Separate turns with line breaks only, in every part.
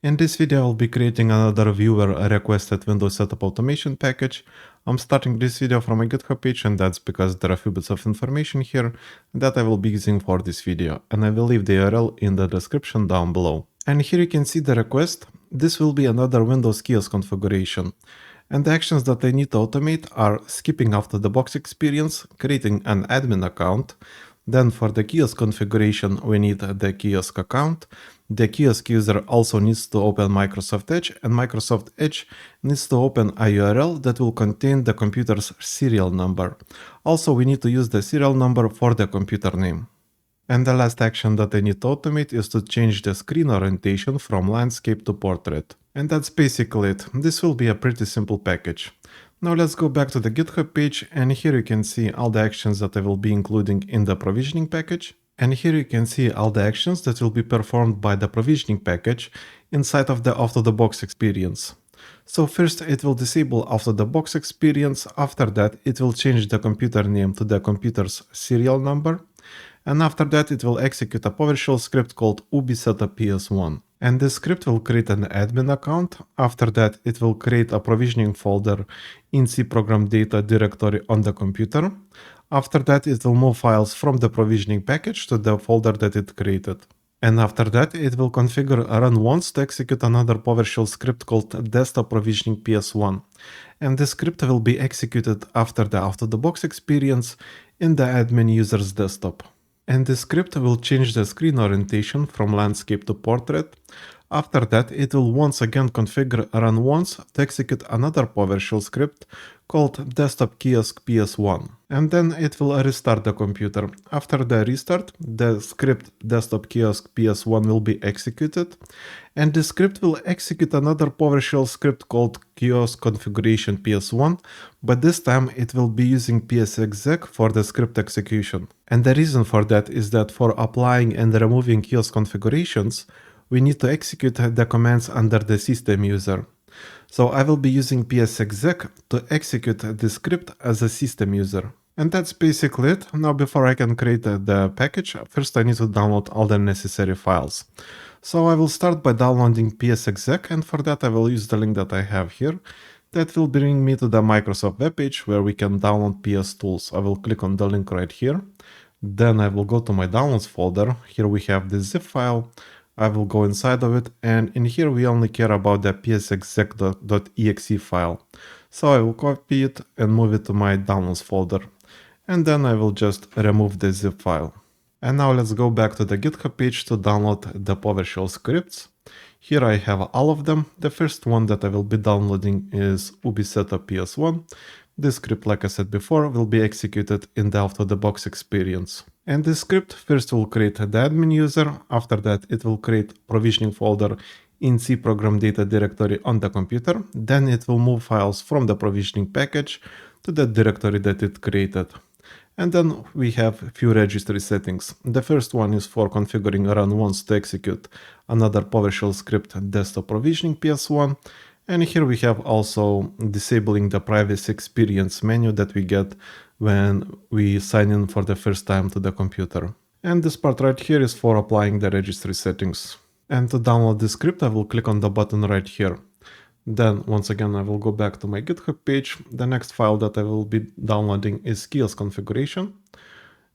In this video, I'll be creating another viewer requested Windows Setup Automation package. I'm starting this video from a GitHub page, and that's because there are a few bits of information here that I will be using for this video, and I will leave the URL in the description down below. And here you can see the request. This will be another Windows KIOSK configuration. And the actions that I need to automate are skipping after the box experience, creating an admin account. Then for the KIOSK configuration, we need the KIOSK account. The KIOSK user also needs to open Microsoft Edge, and Microsoft Edge needs to open a URL that will contain the computer's serial number. Also, we need to use the serial number for the computer name. And the last action that I need to automate is to change the screen orientation from landscape to portrait. And that's basically it. This will be a pretty simple package. Now let's go back to the GitHub page, and here you can see all the actions that I will be including in the provisioning package. And here you can see all the actions that will be performed by the provisioning package inside of the out-of-the-box experience. So first it will disable out-of-the-box experience, after that it will change the computer name to the computer's serial number, and after that it will execute a PowerShell script called ubi-setup-ps1. And this script will create an admin account. After that it will create a provisioning folder in C program data directory on the computer. After that it will move files from the provisioning package to the folder that it created. And after that it will configure run once to execute another PowerShell script called desktop provisioning ps1. And this script will be executed after the out-of-the-box experience in the admin user's desktop. And the script will change the screen orientation from landscape to portrait. After that, it will once again configure run once to execute another PowerShell script called desktop kiosk ps1. And then it will restart the computer. After the restart, the script desktop kiosk ps1 will be executed. And the script will execute another PowerShell script called kiosk configuration ps1, but this time it will be using psexec for the script execution. And the reason for that is that for applying and removing kiosk configurations, we need to execute the commands under the system user. So I will be using psexec to execute the script as a system user. And that's basically it. Now before I can create the package, first I need to download all the necessary files. So I will start by downloading psexec, and for that I will use the link that I have here. That will bring me to the Microsoft webpage where we can download PS tools. I will click on the link right here. Then I will go to my downloads folder. Here we have the zip file. I will go inside of it, and in here we only care about the psexec.exe file. So I will copy it and move it to my downloads folder. And then I will just remove the zip file. And now let's go back to the GitHub page to download the PowerShell scripts. Here I have all of them. The first one that I will be downloading is ubi-setup-ps1. This script, like I said before, will be executed in the out-of-the-box experience. And this script first will create the admin user. After that, it will create provisioning folder in C program data directory on the computer. Then it will move files from the provisioning package to the directory that it created. And then we have a few registry settings. The first one is for configuring run once to execute another PowerShell script desktop provisioning ps1. And here we have also disabling the privacy experience menu that we get when we sign in for the first time to the computer. And this part right here is for applying the registry settings. And to download this script, I will click on the button right here. Then once again, I will go back to my GitHub page. The next file that I will be downloading is kiosk configuration.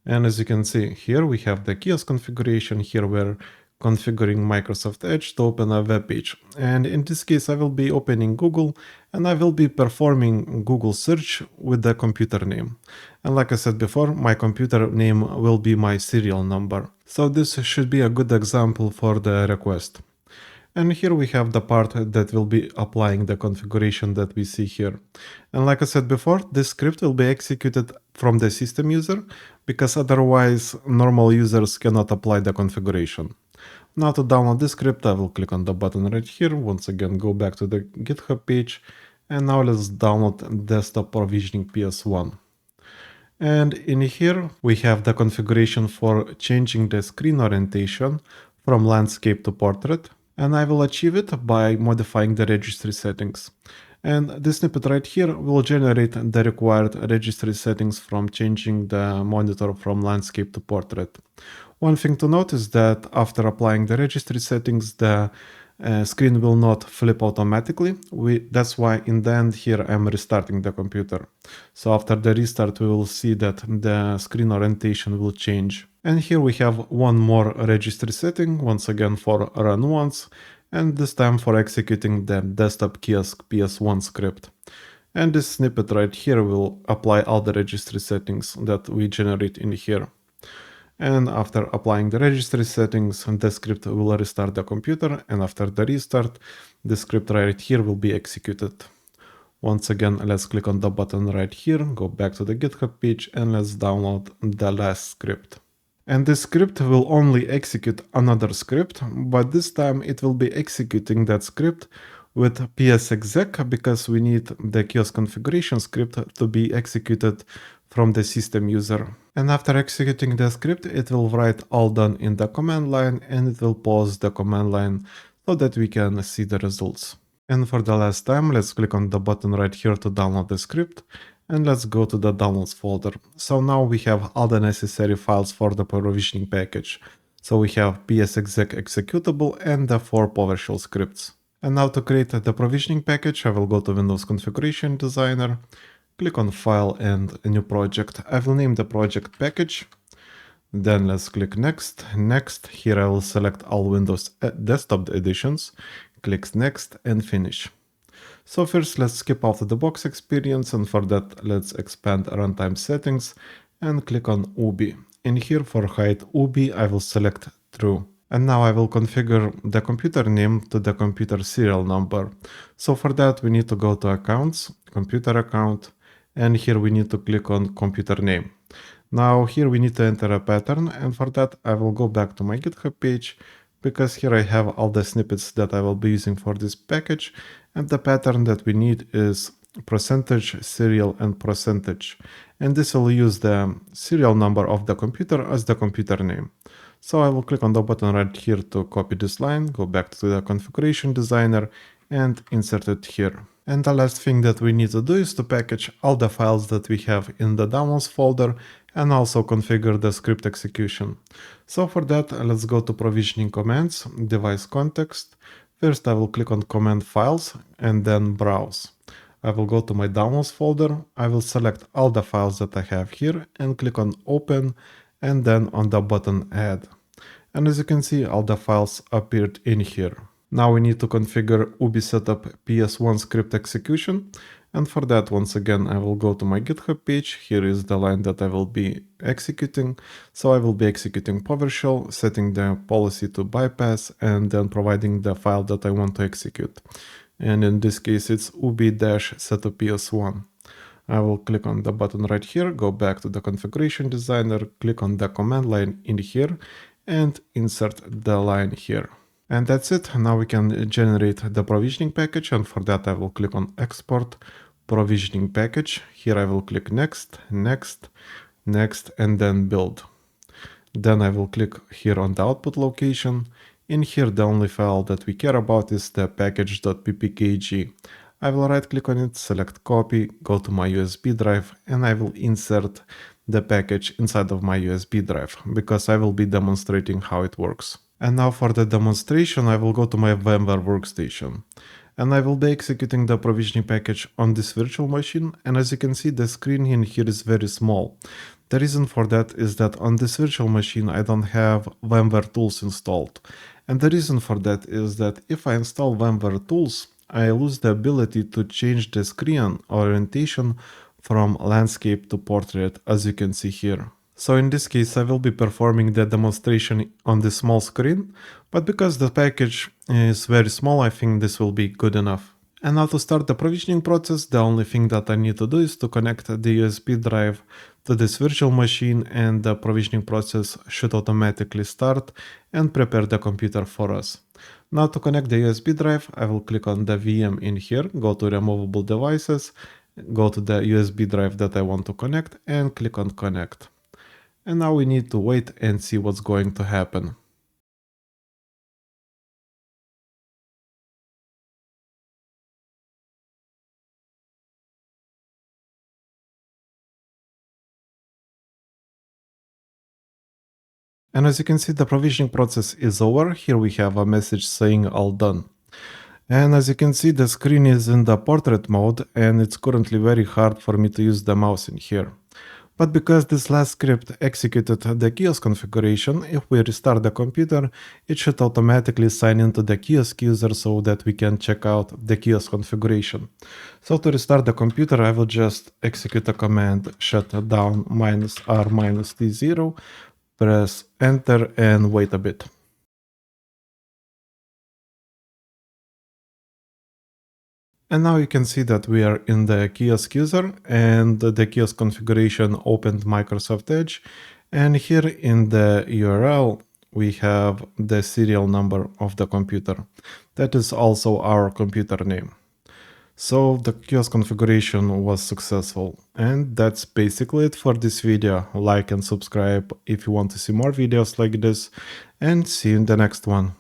And as you can see here, we have the kiosk configuration. Here we're configuring Microsoft Edge to open a web page. And in this case, I will be opening Google, and I will be performing Google search with the computer name. And like I said before, my computer name will be my serial number. So this should be a good example for the request. And here we have the part that will be applying the configuration that we see here. And like I said before, this script will be executed from the system user, because otherwise normal users cannot apply the configuration. Now to download this script, I will click on the button right here. Once again, go back to the GitHub page. And now let's download desktop provisioning ps1. And in here, we have the configuration for changing the screen orientation from landscape to portrait. And I will achieve it by modifying the registry settings. And this snippet right here will generate the required registry settings from changing the monitor from landscape to portrait. One thing to note is that after applying the registry settings, the screen will not flip automatically. That's why in the end here I'm restarting the computer. So after the restart we will see that the screen orientation will change. And here we have one more registry setting, once again for run once, and this time for executing the desktop kiosk PS1 script. And this snippet right here will apply all the registry settings that we generate in here. And after applying the registry settings, the script will restart the computer, and after the restart, the script right here will be executed. Once again, let's click on the button right here, go back to the GitHub page, and let's download the last script. And this script will only execute another script, but this time it will be executing that script with psexec because we need the kiosk configuration script to be executed from the system user. And after executing the script, it will write all done in the command line and it will pause the command line so that we can see the results. And for the last time, let's click on the button right here to download the script. And let's go to the downloads folder. So now we have all the necessary files for the provisioning package. So we have psexec executable and the 4 PowerShell scripts. And now to create the provisioning package, I will go to Windows Configuration Designer, click on File and New Project. I will name the project package. Then let's click Next. Next, here I will select all Windows desktop editions, click Next and Finish. So first let's skip out of the box experience, and for that let's expand runtime settings and click on UBI. In here for hide UBI I will select True. And now I will configure the computer name to the computer serial number. So for that we need to go to Accounts, Computer Account, and here we need to click on Computer Name. Now here we need to enter a pattern, and for that I will go back to my GitHub page, because here I have all the snippets that I will be using for this package, and the pattern that we need is percentage, serial, and percentage. And this will use the serial number of the computer as the computer name. So I will click on the button right here to copy this line, go back to the configuration designer, and insert it here. And the last thing that we need to do is to package all the files that we have in the downloads folder and also configure the script execution. So for that, let's go to provisioning commands, device context. First I will click on command files and then browse. I will go to my downloads folder, I will select all the files that I have here and click on open and then on the button add. And as you can see, all the files appeared in here. Now we need to configure UBI setup PS1 script execution. And for that, once again, I will go to my GitHub page. Here is the line that I will be executing. So I will be executing PowerShell, setting the policy to bypass, and then providing the file that I want to execute. And in this case, it's ubi-setup PS1. I will click on the button right here, go back to the configuration designer, click on the command line in here, and insert the line here. And that's it. Now we can generate the provisioning package, and for that I will click on Export Provisioning Package. Here I will click Next, Next, Next, and then Build. Then I will click here on the output location. In here the only file that we care about is the package.ppkg. I will right click on it, select copy, go to my USB drive, and I will insert the package inside of my USB drive, because I will be demonstrating how it works. And now for the demonstration, I will go to my VMware workstation. And I will be executing the provisioning package on this virtual machine, and as you can see, the screen in here is very small. The reason for that is that on this virtual machine I don't have VMware tools installed. And the reason for that is that if I install VMware tools, I lose the ability to change the screen orientation from landscape to portrait, as you can see here. So in this case I will be performing the demonstration on the small screen, but because the package is very small, I think this will be good enough. And now to start the provisioning process, the only thing that I need to do is to connect the USB drive to this virtual machine, and the provisioning process should automatically start and prepare the computer for us. Now to connect the USB drive, I will click on the VM in here, go to removable devices, go to the USB drive that I want to connect and click on connect. And now we need to wait and see what's going to happen. And as you can see, the provisioning process is over. Here we have a message saying all done. And as you can see, the screen is in the portrait mode and it's currently very hard for me to use the mouse in here. But because this last script executed the KIOSK configuration, if we restart the computer, it should automatically sign into the KIOSK user so that we can check out the KIOSK configuration. So to restart the computer, I will just execute a command shutdown -r -t0, press enter and wait a bit. And now you can see that we are in the KIOSK user and the KIOSK configuration opened Microsoft Edge. And here in the URL, we have the serial number of the computer. That is also our computer name. So the KIOSK configuration was successful. And that's basically it for this video. Like and subscribe if you want to see more videos like this, and see you in the next one.